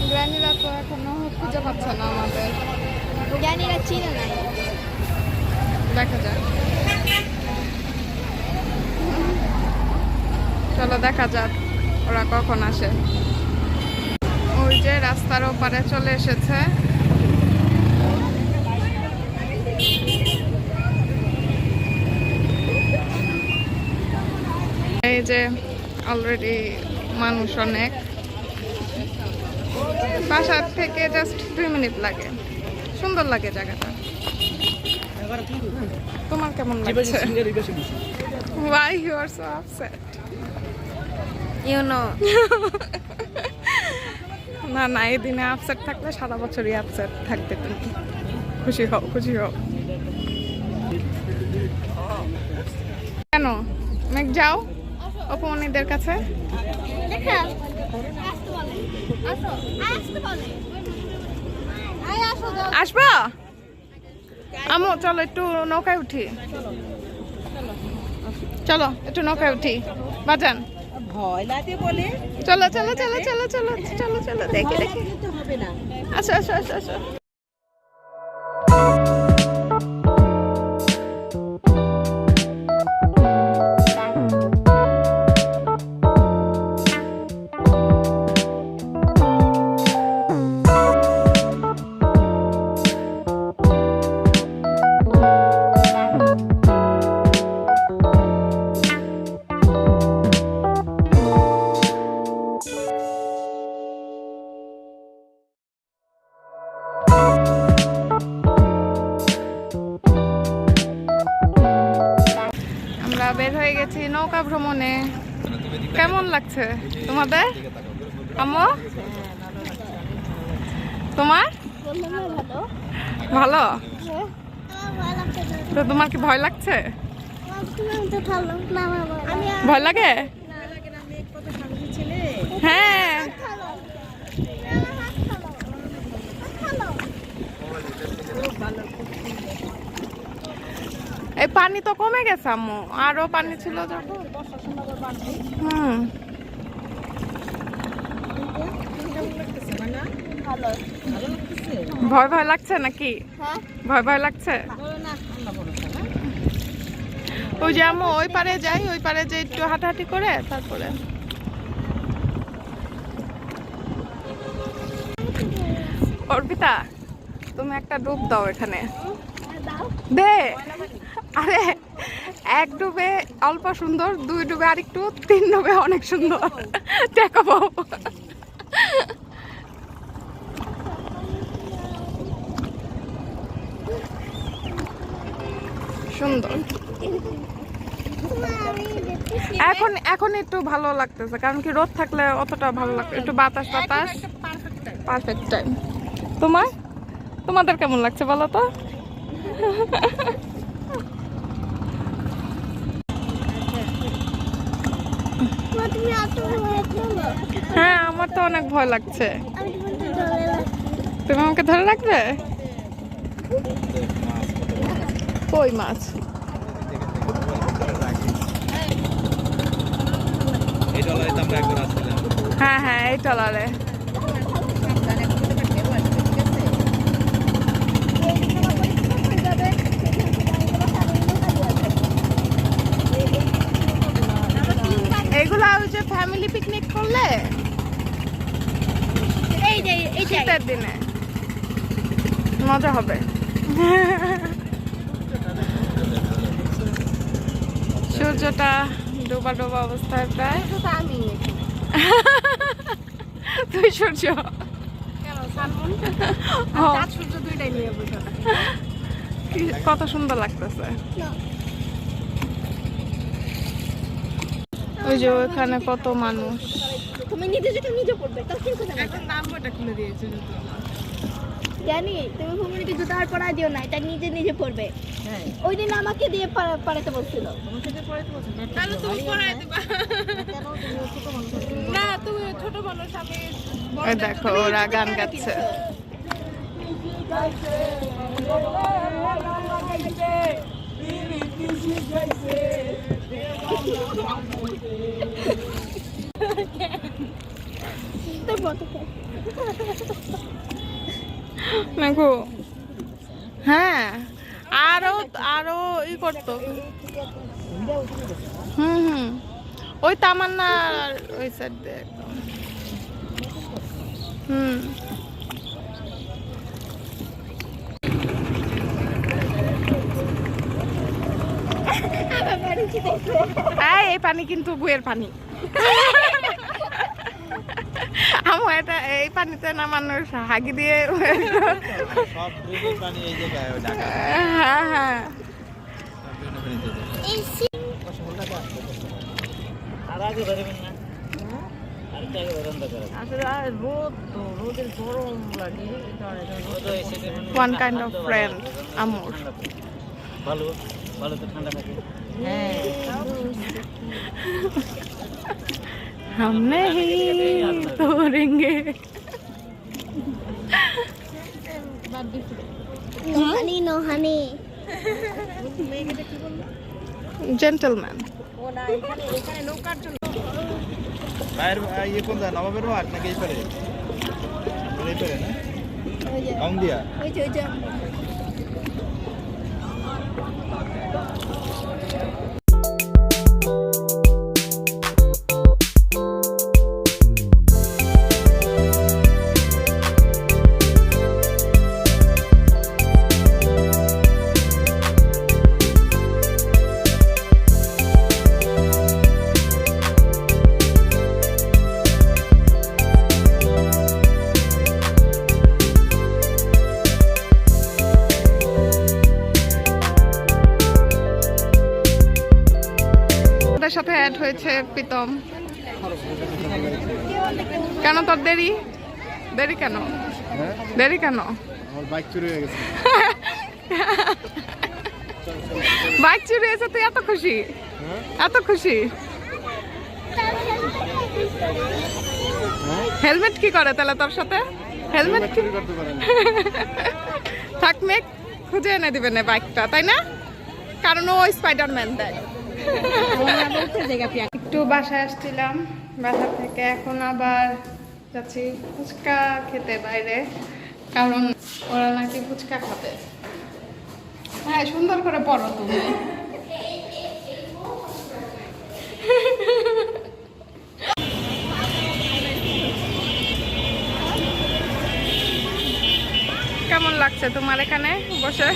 গ্রানীরা তো এখনো খুঁজে পাচ্ছে না আমাদের। গ্রানীরা চিনে নাই। দেখা যাক, চলো দেখা যাক ওরা কখন আসে। ওই যে রাস্তার ওপারে চলে এসেছে। এই যে অলরেডি মানুষ অনেক। বাসার থেকে জাস্ট 2 মিনিট লাগে। সুন্দর লাগে জায়গাটা। তোমার কেমন লাগছে? Why you are so upset? You know. না না, এই দিনে আপসেট থাকলে সারা বছরই আপসেট থাকবে তুমি। খুশি হও, খুশি হও। কেন মেঘ যাও অপমানীদের কাছে। আসবা আমো, চলো একটু নৌকায় উঠি। চলো একটু নৌকায় উঠি বাজান। ভয় লাগে বলে চলো চলো চলো চলো চলো চলো চলো দেখে দেখে হবে না। আচ্ছা আচ্ছা আচ্ছা আচ্ছা। বের হয়ে গেছি নৌকা ভ্রমণে। কেমন লাগছে তোমাদের আম্মু? তোমার ভালো? তো তোমার কি ভয় লাগছে? ভয় লাগে? হ্যাঁ এই পানি তো কমে গেছে আম্মু, আরো পানি ছিল যখন। ভয় ভয় লাগছে নাকি? ভয় ভয় লাগছে? ওই যে আম্মু ওই পারে যাই, ওই পারে যে একটু হাঁটাহাঁটি করে তারপরে। অর্পিতা তুমি একটা ডুব দাও এখানে দে। আরে 1 ডুবে অল্প সুন্দর, 2 ডুবে আরেকটু, 3 ডুবে অনেক সুন্দর। দেখাবো সুন্দর। এখন এখন একটু ভালো লাগতেছে, কারণ কি রোদ থাকলে অতটা ভালো লাগবে, একটু বাতাস বাতাস পারফেক্ট টাইম। তোমাদের কেমন লাগছে বলো তো? হ্যাঁ আমার তো অনেক ভয় লাগছে। তুমি আমাকে ধরে রাখবে? কই মাছ? হ্যাঁ হ্যাঁ এই ট্রলারে। এগুলা ওই যে ফ্যামিলি পিকনিক করলে শীতের দিনে মজা হবে। সূর্যটা ডোবা ডোবা অবস্থায় প্রায়। তুই সূর্য কত সুন্দর লাগতেছে। ওই যে ওখানে কত মানুষ। তুমি নিজে যেটা নিজে পড়বে তার কি কথা? এখন নাম্বারটা খুলে দিয়েছে জুতো। জানি তুমি ভূমিকে জুতো আর পরাই দিও না, এটা নিজে নিজে পড়বে। হ্যাঁ ওই দিন আমাকে দিয়ে পড়াতে বলছিল। তোমাকে দিয়ে পড়াতে বলছিল? তাহলে তুমি পড়াই দিবা। না তুমি ছোট মানুষ, আমি ওই দেখো ওরা গান গাচ্ছে। তোর ফটো খা। দেখো হ্যাঁ আরো আরো ই করতো হুম ওই তামান্নার ওই সাইড দিয়ে একদম এই পানি কিন্তু বুয়ের পানি আমার এটা এই পানিতে নামানোর হাগি দিয়ে সব ড্রেনের পানি এই জায়গায় ঢাকা হ্যাঁ হ্যাঁ আর আগে বেরোবেন না আরেকটা আগে বেরোন দরকার আসলে আর রোদ তো রোদের গরম লাগে এই কারণে one kind of friend আমুর ভালো ভালো তো ঠান্ডা থাকে হ্যাঁ हम नहीं तोड़ेंगे No honey, no honey. gentleman ও না এখানে এখানে নৌকার জন্য বাইরে ইয়ে কোন দা নবাবের হাট নাকি এই পারে এই পারে না ওই যে রং দিয়া ওই যে ওদের সাথে অ্যাড হয়েছে প্রীতম কেন তোর দেরি দেরি কেন দেরি কেন আমার বাইক চুরি হয়ে গেছে বাইক চুরি হয়েছে তুই এত খুশি এত খুশি হেলমেট কি করে তাহলে তোর সাথে হেলমেট কি করতে পারেন থাক মেক খুঁজে এনে দিবে না বাইকটা তাই না কারণ ও স্পাইডারম্যান দেয় একটু বাসায় আসছিলাম বাসা থেকে এখন আবার যাচ্ছি ফুচকা খেতে বাইরে কারণ ওরা নাকি ফুচকা খাবে হ্যাঁ সুন্দর করে পড়ো তুমি কেমন লাগছে তোমার এখানে বসে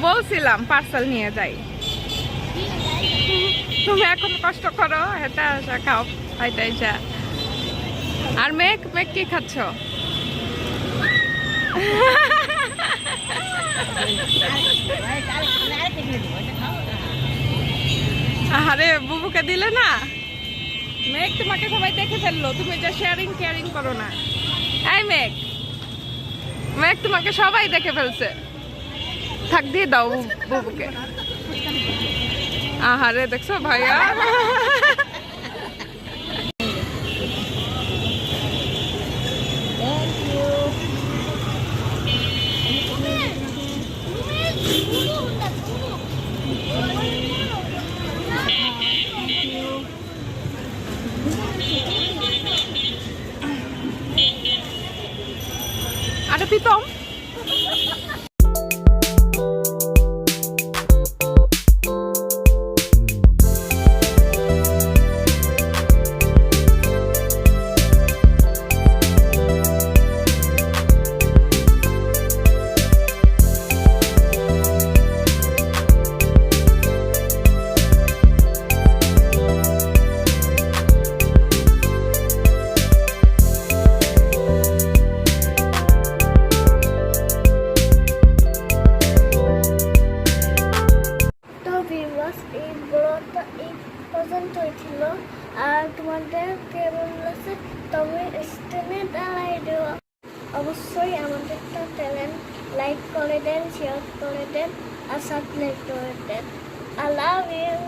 বলছিলাম পার্সেল নিয়ে যাই তুমি এখন কষ্ট করো এটা আসা খাও এটাই যা আর মেঘ মেঘ কি খাচ্ছ আরে বুবুকে দিলে না মেঘ তোমাকে সবাই দেখে ফেললো তুমি যা শেয়ারিং কেয়ারিং করো না এই মেঘ মেঘ তোমাকে সবাই দেখে ফেলছে থাক দিয়ে দাও বুবুকে আহারে দেখছো ভাইয়া আরে প্রীতম পর্যন্তই ছিল আর তোমাদের কেমন লাগছে তবে স্টেনে দাঁড়াই দেওয়া অবশ্যই আমাদেরটা ট্যালেন্ট লাইক করে দেন শেয়ার করে দেন আর সাবস্ক্রাইব করে দেন আই লাভ ইউ